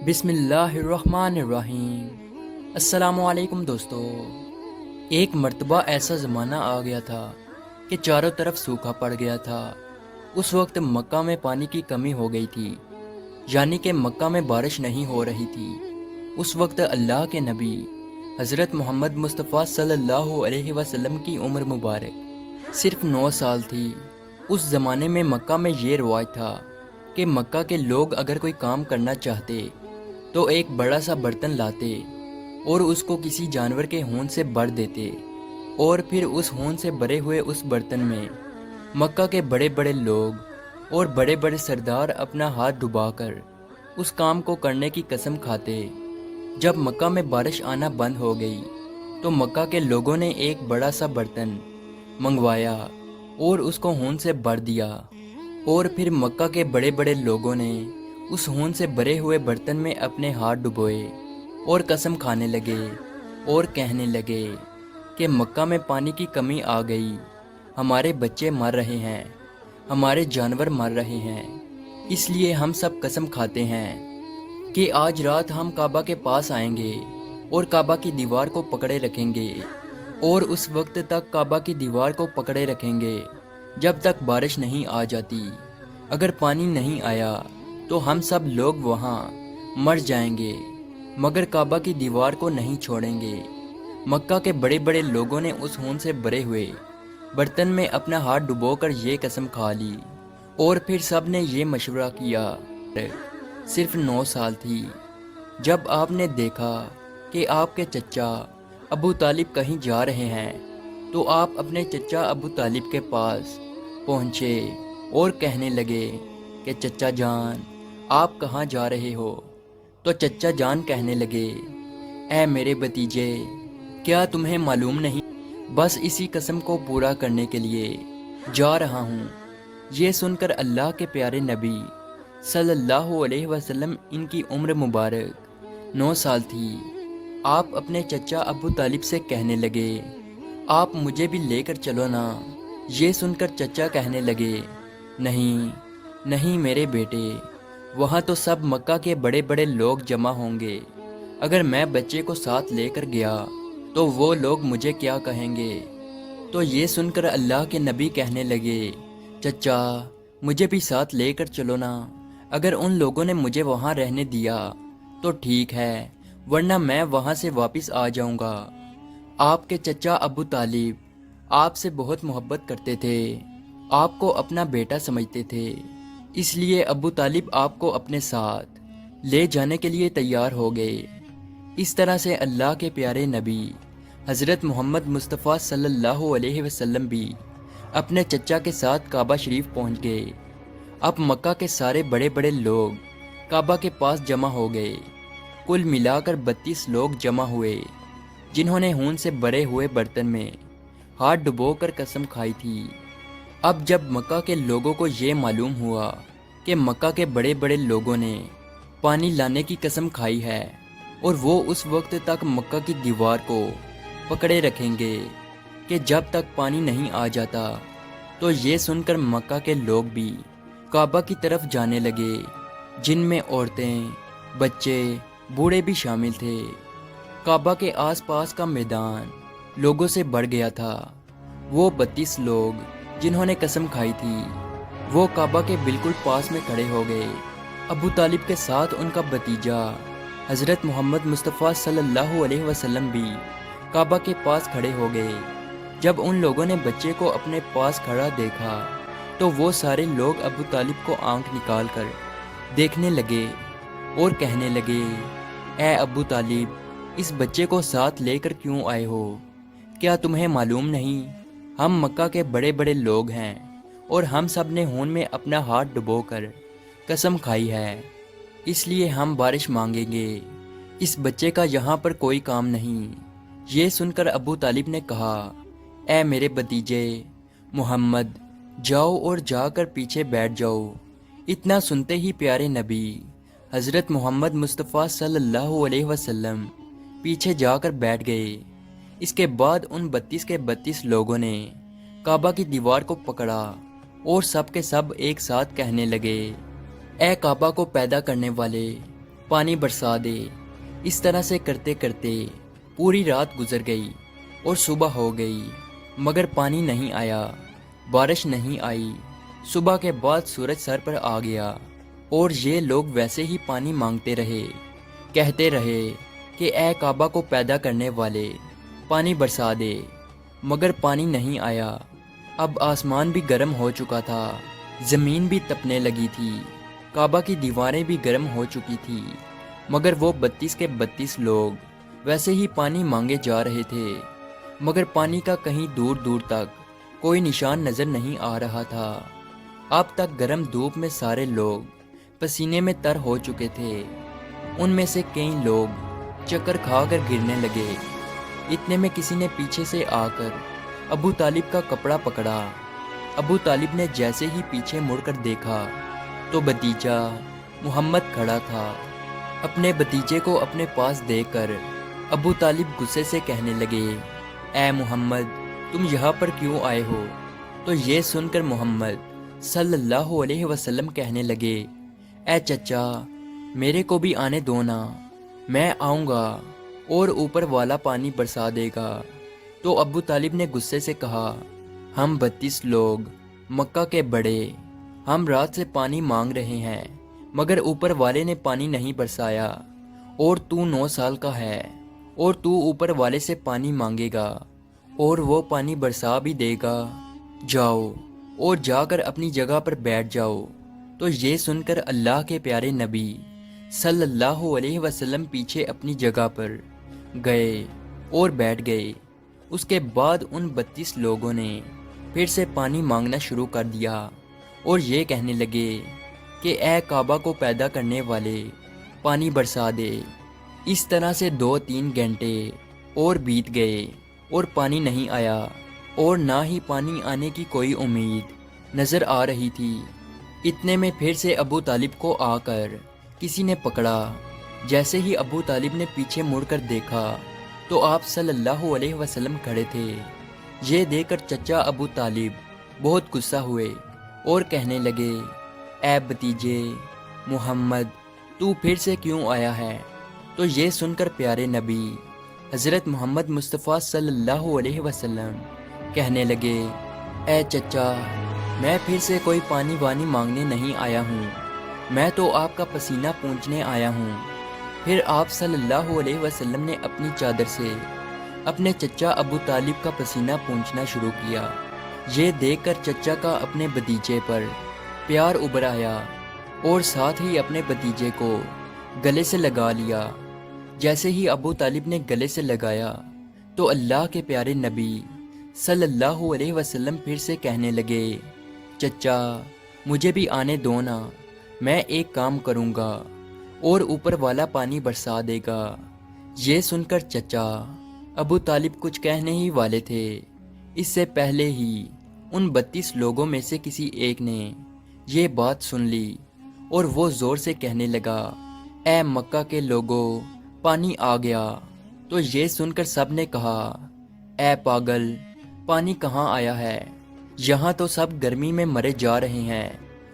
بسم اللہ الرحمن الرحیم۔ السلام علیکم دوستو۔ ایک مرتبہ ایسا زمانہ آ گیا تھا کہ چاروں طرف سوکھا پڑ گیا تھا۔ اس وقت مکہ میں پانی کی کمی ہو گئی تھی، یعنی کہ مکہ میں بارش نہیں ہو رہی تھی۔ اس وقت اللہ کے نبی حضرت محمد مصطفیٰ صلی اللہ علیہ وسلم کی عمر مبارک صرف 9 سال تھی۔ اس زمانے میں مکہ میں یہ رواج تھا کہ مکہ کے لوگ اگر کوئی کام کرنا چاہتے تو ایک بڑا سا برتن لاتے اور اس کو کسی جانور کے ہون سے بھر دیتے، اور پھر اس ہون سے بھرے ہوئے اس برتن میں مکہ کے بڑے بڑے لوگ اور بڑے بڑے سردار اپنا ہاتھ ڈبا کر اس کام کو کرنے کی قسم کھاتے۔ جب مکہ میں بارش آنا بند ہو گئی تو مکہ کے لوگوں نے ایک بڑا سا برتن منگوایا اور اس کو ہون سے بھر دیا، اور پھر مکہ کے بڑے بڑے لوگوں نے اس ہون سے بھرے ہوئے برتن میں اپنے ہاتھ ڈبوئے اور قسم کھانے لگے اور کہنے لگے کہ مکہ میں پانی کی کمی آ گئی، ہمارے بچے مر رہے ہیں، ہمارے جانور مر رہے ہیں، اس لیے ہم سب قسم کھاتے ہیں کہ آج رات ہم کعبہ کے پاس آئیں گے اور کعبہ کی دیوار کو پکڑے رکھیں گے، اور اس وقت تک کعبہ کی دیوار کو پکڑے رکھیں گے جب تک بارش نہیں آ جاتی۔ اگر پانی نہیں آیا تو ہم سب لوگ وہاں مر جائیں گے، مگر کعبہ کی دیوار کو نہیں چھوڑیں گے۔ مکہ کے بڑے بڑے لوگوں نے اس ہون سے بھرے ہوئے برتن میں اپنا ہاتھ ڈبو کر یہ قسم کھا لی، اور پھر سب نے یہ مشورہ کیا۔ صرف 9 سال تھی جب آپ نے دیکھا کہ آپ کے چچا ابو طالب کہیں جا رہے ہیں، تو آپ اپنے چچا ابو طالب کے پاس پہنچے اور کہنے لگے کہ چچا جان، آپ کہاں جا رہے ہو؟ تو چچا جان کہنے لگے، اے میرے بھتیجے، کیا تمہیں معلوم نہیں، بس اسی قسم کو پورا کرنے کے لیے جا رہا ہوں۔ یہ سن کر اللہ کے پیارے نبی صلی اللہ علیہ وسلم، ان کی عمر مبارک 9 سال تھی، آپ اپنے چچا ابو طالب سے کہنے لگے، آپ مجھے بھی لے کر چلو نا۔ یہ سن کر چچا کہنے لگے، نہیں نہیں میرے بیٹے، وہاں تو سب مکہ کے بڑے بڑے لوگ جمع ہوں گے، اگر میں بچے کو ساتھ لے کر گیا تو وہ لوگ مجھے کیا کہیں گے؟ تو یہ سن کر اللہ کے نبی کہنے لگے، چچا مجھے بھی ساتھ لے کر چلو نا، اگر ان لوگوں نے مجھے وہاں رہنے دیا تو ٹھیک ہے، ورنہ میں وہاں سے واپس آ جاؤں گا۔ آپ کے چچا ابو طالب آپ سے بہت محبت کرتے تھے، آپ کو اپنا بیٹا سمجھتے تھے، اس لیے ابو طالب آپ کو اپنے ساتھ لے جانے کے لیے تیار ہو گئے۔ اس طرح سے اللہ کے پیارے نبی حضرت محمد مصطفیٰ صلی اللہ علیہ وسلم بھی اپنے چچا کے ساتھ کعبہ شریف پہنچ گئے۔ اب مکہ کے سارے بڑے بڑے لوگ کعبہ کے پاس جمع ہو گئے، کل ملا کر 32 لوگ جمع ہوئے، جنہوں نے ہون سے بھرے ہوئے برتن میں ہاتھ ڈبو کر قسم کھائی تھی۔ اب جب مکہ کے لوگوں کو یہ معلوم ہوا کہ مکہ کے بڑے بڑے لوگوں نے پانی لانے کی قسم کھائی ہے اور وہ اس وقت تک مکہ کی دیوار کو پکڑے رکھیں گے کہ جب تک پانی نہیں آ جاتا، تو یہ سن کر مکہ کے لوگ بھی کعبہ کی طرف جانے لگے، جن میں عورتیں، بچے، بوڑھے بھی شامل تھے۔ کعبہ کے آس پاس کا میدان لوگوں سے بھر گیا تھا۔ وہ 32 لوگ جنہوں نے قسم کھائی تھی، وہ کعبہ کے بالکل پاس میں کھڑے ہو گئے۔ ابو طالب کے ساتھ ان کا بھتیجا حضرت محمد مصطفیٰ صلی اللہ علیہ وسلم بھی کعبہ کے پاس کھڑے ہو گئے۔ جب ان لوگوں نے بچے کو اپنے پاس کھڑا دیکھا تو وہ سارے لوگ ابو طالب کو آنکھ نکال کر دیکھنے لگے اور کہنے لگے، اے ابو طالب، اس بچے کو ساتھ لے کر کیوں آئے ہو؟ کیا تمہیں معلوم نہیں ہم مکہ کے بڑے بڑے لوگ ہیں اور ہم سب نے ہون میں اپنا ہاتھ ڈبو کر قسم کھائی ہے، اس لیے ہم بارش مانگیں گے، اس بچے کا یہاں پر کوئی کام نہیں۔ یہ سن کر ابو طالب نے کہا، اے میرے بھتیجے محمد، جاؤ اور جا کر پیچھے بیٹھ جاؤ۔ اتنا سنتے ہی پیارے نبی حضرت محمد مصطفیٰ صلی اللہ علیہ وسلم پیچھے جا کر بیٹھ گئے۔ اس کے بعد ان 32 کے 32 لوگوں نے کعبہ کی دیوار کو پکڑا اور سب کے سب ایک ساتھ کہنے لگے، اے کعبہ کو پیدا کرنے والے، پانی برسا دے۔ اس طرح سے کرتے کرتے پوری رات گزر گئی اور صبح ہو گئی، مگر پانی نہیں آیا، بارش نہیں آئی۔ صبح کے بعد سورج سر پر آ گیا اور یہ لوگ ویسے ہی پانی مانگتے رہے، کہتے رہے کہ اے کعبہ کو پیدا کرنے والے، پانی برسا دے، مگر پانی نہیں آیا۔ اب آسمان بھی گرم ہو چکا تھا، زمین بھی تپنے لگی تھی، کعبہ کی دیواریں بھی گرم ہو چکی تھی، مگر وہ 32 کے 32 لوگ ویسے ہی پانی مانگے جا رہے تھے، مگر پانی کا کہیں دور دور تک کوئی نشان نظر نہیں آ رہا تھا۔ اب تک گرم دھوپ میں سارے لوگ پسینے میں تر ہو چکے تھے، ان میں سے کئی لوگ چکر کھا کر گرنے لگے۔ اتنے میں کسی نے پیچھے سے آ کر ابو طالب کا کپڑا پکڑا۔ ابو طالب نے جیسے ہی پیچھے مڑ کر دیکھا تو بھتیجا محمد کھڑا تھا۔ اپنے بھتیجے کو اپنے پاس دیکھ کر ابو طالب غصے سے کہنے لگے، اے محمد، تم یہاں پر کیوں آئے ہو؟ تو یہ سن کر محمد صلی اللہ علیہ وسلم کہنے لگے، اے چچا، میرے کو بھی آنے دو نا، میں آؤں گا اور اوپر والا پانی برسا دے گا۔ تو ابو طالب نے غصے سے کہا، ہم 32 لوگ مکہ کے بڑے، ہم رات سے پانی مانگ رہے ہیں، مگر اوپر والے نے پانی نہیں برسایا، اور تو 9 سال کا ہے اور تو اوپر والے سے پانی مانگے گا اور وہ پانی برسا بھی دے گا، جاؤ اور جا کر اپنی جگہ پر بیٹھ جاؤ۔ تو یہ سن کر اللہ کے پیارے نبی صلی اللہ علیہ وسلم پیچھے اپنی جگہ پر گئے اور بیٹھ گئے۔ اس کے بعد ان 32 لوگوں نے پھر سے پانی مانگنا شروع کر دیا اور یہ کہنے لگے کہ اے کعبہ کو پیدا کرنے والے، پانی برسا دے۔ اس طرح سے 2-3 گھنٹے اور بیت گئے اور پانی نہیں آیا، اور نہ ہی پانی آنے کی کوئی امید نظر آ رہی تھی۔ اتنے میں پھر سے ابو طالب کو آ کر کسی نے پکڑا۔ جیسے ہی ابو طالب نے پیچھے مڑ کر دیکھا تو آپ صلی اللہ علیہ وسلم کھڑے تھے۔ یہ دیکھ کر چچا ابو طالب بہت غصہ ہوئے اور کہنے لگے، اے بھتیجے محمد، تو پھر سے کیوں آیا ہے؟ تو یہ سن کر پیارے نبی حضرت محمد مصطفیٰ صلی اللہ علیہ وسلم کہنے لگے، اے چچا، میں پھر سے کوئی پانی وانی مانگنے نہیں آیا ہوں، میں تو آپ کا پسینہ پونچھنے آیا ہوں۔ پھر آپ صلی اللہ علیہ وسلم نے اپنی چادر سے اپنے چچا ابو طالب کا پسینہ پونچھنا شروع کیا۔ یہ دیکھ کر چچا کا اپنے بھتیجے پر پیار ابھر آیا اور ساتھ ہی اپنے بھتیجے کو گلے سے لگا لیا۔ جیسے ہی ابو طالب نے گلے سے لگایا تو اللہ کے پیارے نبی صلی اللہ علیہ وسلم پھر سے کہنے لگے، چچا، مجھے بھی آنے دو نا، میں ایک کام کروں گا اور اوپر والا پانی برسا دے گا۔ یہ سن کر چچا ابو طالب کچھ کہنے ہی والے تھے، اس سے پہلے ہی ان 32 لوگوں میں سے کسی ایک نے یہ بات سن لی اور وہ زور سے کہنے لگا، اے مکہ کے لوگوں، پانی آ گیا۔ تو یہ سن کر سب نے کہا، اے پاگل، پانی کہاں آیا ہے؟ یہاں تو سب گرمی میں مرے جا رہے ہیں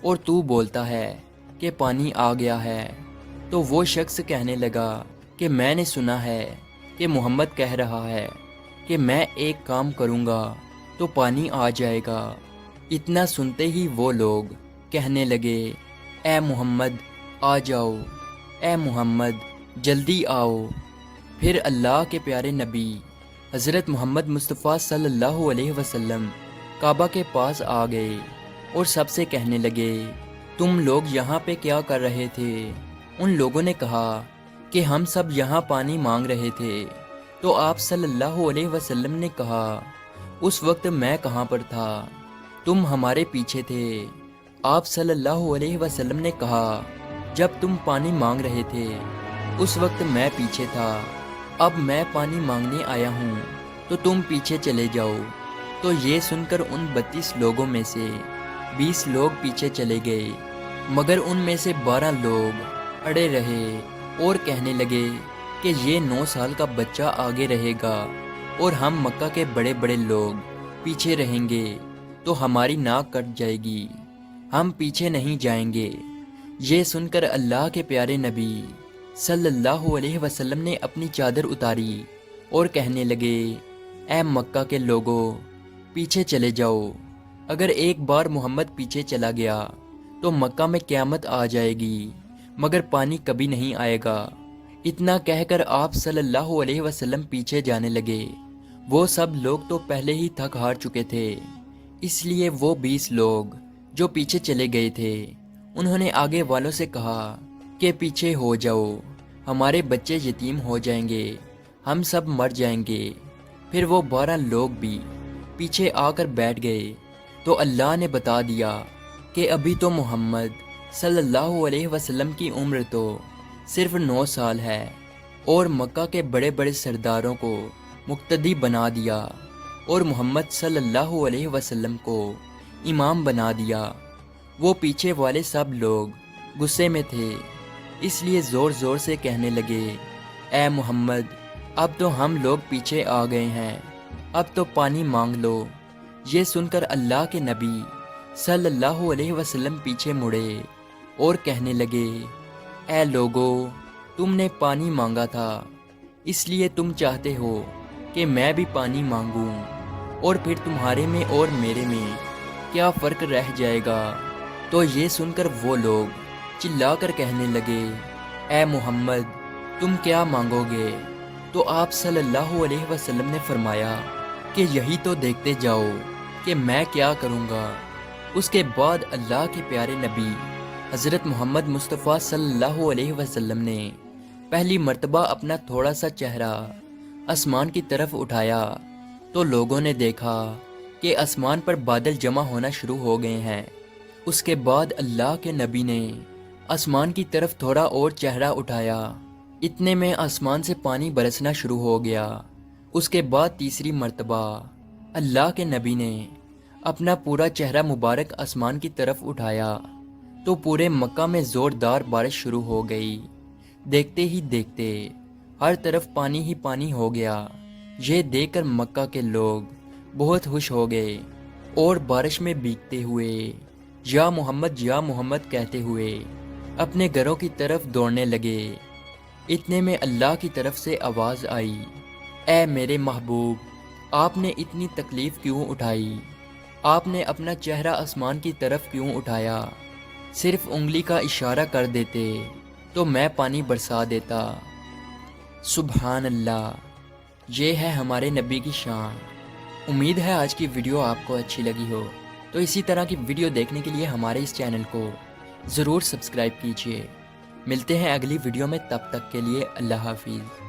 اور تو بولتا ہے کہ پانی آ گیا ہے۔ تو وہ شخص کہنے لگا کہ میں نے سنا ہے کہ محمد کہہ رہا ہے کہ میں ایک کام کروں گا تو پانی آ جائے گا۔ اتنا سنتے ہی وہ لوگ کہنے لگے، اے محمد آ جاؤ، اے محمد جلدی آؤ۔ پھر اللہ کے پیارے نبی حضرت محمد مصطفیٰ صلی اللہ علیہ وسلم کعبہ کے پاس آ گئے اور سب سے کہنے لگے، تم لوگ یہاں پہ کیا کر رہے تھے؟ ان لوگوں نے کہا کہ ہم سب یہاں پانی مانگ رہے تھے۔ تو آپ صلی اللہ علیہ وسلم نے کہا، اس وقت میں کہاں پر تھا؟ تم ہمارے پیچھے تھے۔ آپ صلی اللہ علیہ وسلم نے کہا، جب تم پانی مانگ رہے تھے اس وقت میں پیچھے تھا، اب میں پانی مانگنے آیا ہوں تو تم پیچھے چلے جاؤ۔ تو یہ سن کر ان 32 لوگوں میں سے 20 لوگ پیچھے چلے گئے، مگر ان میں سے 12 لوگ اڑے رہے اور کہنے لگے کہ یہ 9 سال کا بچہ آگے رہے گا اور ہم مکہ کے بڑے بڑے لوگ پیچھے رہیں گے تو ہماری ناک کٹ جائے گی، ہم پیچھے نہیں جائیں گے۔ یہ سن کر اللہ کے پیارے نبی صلی اللہ علیہ وسلم نے اپنی چادر اتاری اور کہنے لگے، اے مکہ کے لوگوں، پیچھے چلے جاؤ۔ اگر ایک بار محمد پیچھے چلا گیا تو مکہ میں قیامت آ جائے گی، مگر پانی کبھی نہیں آئے گا۔ اتنا کہہ کر آپ صلی اللہ علیہ وسلم پیچھے جانے لگے۔ وہ سب لوگ تو پہلے ہی تھک ہار چکے تھے، اس لیے وہ 20 لوگ جو پیچھے چلے گئے تھے انہوں نے آگے والوں سے کہا کہ پیچھے ہو جاؤ، ہمارے بچے یتیم ہو جائیں گے، ہم سب مر جائیں گے۔ پھر وہ 12 لوگ بھی پیچھے آ کر بیٹھ گئے تو اللہ نے بتا دیا کہ ابھی تو محمد صلی اللہ علیہ وسلم کی عمر تو صرف 9 سال ہے، اور مکہ کے بڑے بڑے سرداروں کو مقتدی بنا دیا اور محمد صلی اللہ علیہ وسلم کو امام بنا دیا۔ وہ پیچھے والے سب لوگ غصے میں تھے، اس لیے زور زور سے کہنے لگے، اے محمد، اب تو ہم لوگ پیچھے آ گئے ہیں، اب تو پانی مانگ لو۔ یہ سن کر اللہ کے نبی صلی اللہ علیہ وسلم پیچھے مڑے اور کہنے لگے، اے لوگو، تم نے پانی مانگا تھا، اس لیے تم چاہتے ہو کہ میں بھی پانی مانگوں، اور پھر تمہارے میں اور میرے میں کیا فرق رہ جائے گا؟ تو یہ سن کر وہ لوگ چلا کر کہنے لگے، اے محمد، تم کیا مانگو گے؟ تو آپ صلی اللہ علیہ وسلم نے فرمایا کہ یہی تو دیکھتے جاؤ کہ میں کیا کروں گا۔ اس کے بعد اللہ کے پیارے نبی حضرت محمد مصطفیٰ صلی اللہ علیہ وسلم نے پہلی مرتبہ اپنا تھوڑا سا چہرہ آسمان کی طرف اٹھایا تو لوگوں نے دیکھا کہ آسمان پر بادل جمع ہونا شروع ہو گئے ہیں۔ اس کے بعد اللہ کے نبی نے آسمان کی طرف تھوڑا اور چہرہ اٹھایا، اتنے میں آسمان سے پانی برسنا شروع ہو گیا۔ اس کے بعد تیسری مرتبہ اللہ کے نبی نے اپنا پورا چہرہ مبارک آسمان کی طرف اٹھایا تو پورے مکہ میں زوردار بارش شروع ہو گئی۔ دیکھتے ہی دیکھتے ہر طرف پانی ہی پانی ہو گیا۔ یہ دیکھ کر مکہ کے لوگ بہت خوش ہو گئے اور بارش میں بھیگتے ہوئے یا محمد کہتے ہوئے اپنے گھروں کی طرف دوڑنے لگے۔ اتنے میں اللہ کی طرف سے آواز آئی، اے میرے محبوب، آپ نے اتنی تکلیف کیوں اٹھائی؟ آپ نے اپنا چہرہ آسمان کی طرف کیوں اٹھایا؟ صرف انگلی کا اشارہ کر دیتے تو میں پانی برسا دیتا۔ سبحان اللہ، یہ ہے ہمارے نبی کی شان۔ امید ہے آج کی ویڈیو آپ کو اچھی لگی ہو، تو اسی طرح کی ویڈیو دیکھنے کے لیے ہمارے اس چینل کو ضرور سبسکرائب کیجیے۔ ملتے ہیں اگلی ویڈیو میں، تب تک کے لیے اللہ حافظ۔